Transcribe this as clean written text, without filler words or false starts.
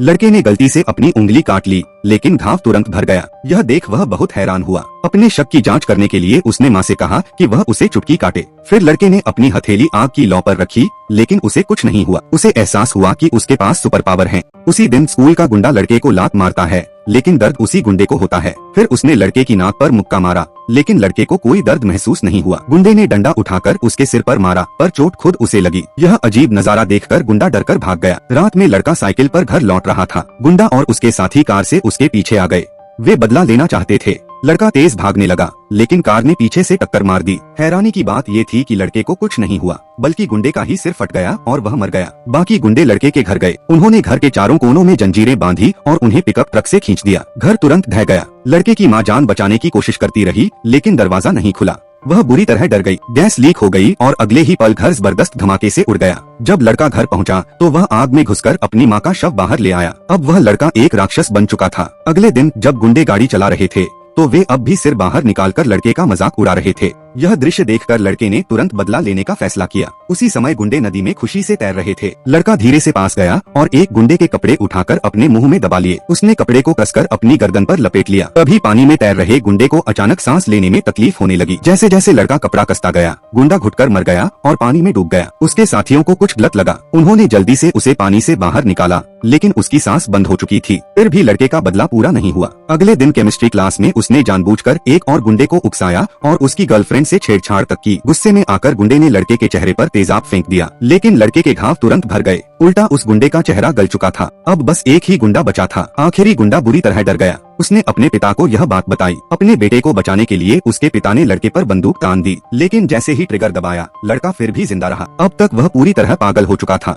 लड़के ने गलती से अपनी उंगली काट ली, लेकिन घाव तुरंत भर गया। यह देख वह बहुत हैरान हुआ। अपने शक की जांच करने के लिए उसने माँ से कहा कि वह उसे चुटकी काटे। फिर लड़के ने अपनी हथेली आग की लौ पर रखी, लेकिन उसे कुछ नहीं हुआ। उसे एहसास हुआ कि उसके पास सुपर पावर है। उसी दिन स्कूल का गुंडा लड़के को लात मारता है, लेकिन दर्द उसी गुंडे को होता है। फिर उसने लड़के की नाक पर मुक्का मारा, लेकिन लड़के को कोई दर्द महसूस नहीं हुआ। गुंडे ने डंडा उठाकर उसके सिर पर मारा, पर चोट खुद उसे लगी। यह अजीब नजारा देखकर गुंडा डरकर भाग गया। रात में लड़का साइकिल पर घर लौट रहा था। गुंडा और उसके साथी कार से उसके पीछे आ गए। वे बदला लेना चाहते थे। लड़का तेज भागने लगा, लेकिन कार ने पीछे से टक्कर मार दी। हैरानी की बात ये थी कि लड़के को कुछ नहीं हुआ, बल्कि गुंडे का ही सिर फट गया और वह मर गया। बाकी गुंडे लड़के के घर गए। उन्होंने घर के चारों कोनों में जंजीरें बांधी और उन्हें पिकअप ट्रक से खींच दिया। घर तुरंत ढह गया। लड़के की माँ जान बचाने की कोशिश करती रही, लेकिन दरवाजा नहीं खुला। वह बुरी तरह डर गई। गैस लीक हो गई और अगले ही पल घर जबरदस्त धमाके से उड़ गया। जब लड़का घर पहुंचा तो वह आग में घुसकर अपनी माँ का शव बाहर ले आया। अब वह लड़का एक राक्षस बन चुका था। अगले दिन जब गुंडे गाड़ी चला रहे थे तो वे अब भी सिर बाहर निकालकर लड़के का मजाक उड़ा रहे थे। यह दृश्य देखकर लड़के ने तुरंत बदला लेने का फैसला किया। उसी समय गुंडे नदी में खुशी से तैर रहे थे। लड़का धीरे से पास गया और एक गुंडे के कपड़े उठाकर अपने मुंह में दबा लिए। उसने कपड़े को कसकर अपनी गर्दन पर लपेट लिया। तभी पानी में तैर रहे गुंडे को अचानक सांस लेने में तकलीफ होने लगी। जैसे जैसे लड़का कपड़ा कसता गया, गुंडा घुटकर मर गया और पानी में डूब गया। उसके साथियों को कुछ गलत लगा। उन्होंने जल्दी से उसे पानी से बाहर निकाला, लेकिन उसकी सांस बंद हो चुकी थी। फिर भी लड़के का बदला पूरा नहीं हुआ। अगले दिन केमिस्ट्री क्लास में उसने जानबूझकर एक और गुंडे को उकसाया और उसकी गर्लफ्रेंड से छेड़छाड़ तक की। गुस्से में आकर गुंडे ने लड़के के चेहरे पर तेजाब फेंक दिया, लेकिन लड़के के घाव तुरंत भर गए। उल्टा उस गुंडे का चेहरा गल चुका था। अब बस एक ही गुंडा बचा था। आखिरी गुंडा बुरी तरह डर गया। उसने अपने पिता को यह बात बताई। अपने बेटे को बचाने के लिए उसके पिता ने लड़के पर बंदूक तान दी, लेकिन जैसे ही ट्रिगर दबाया, लड़का फिर भी जिंदा रहा। अब तक वह पूरी तरह पागल हो चुका था।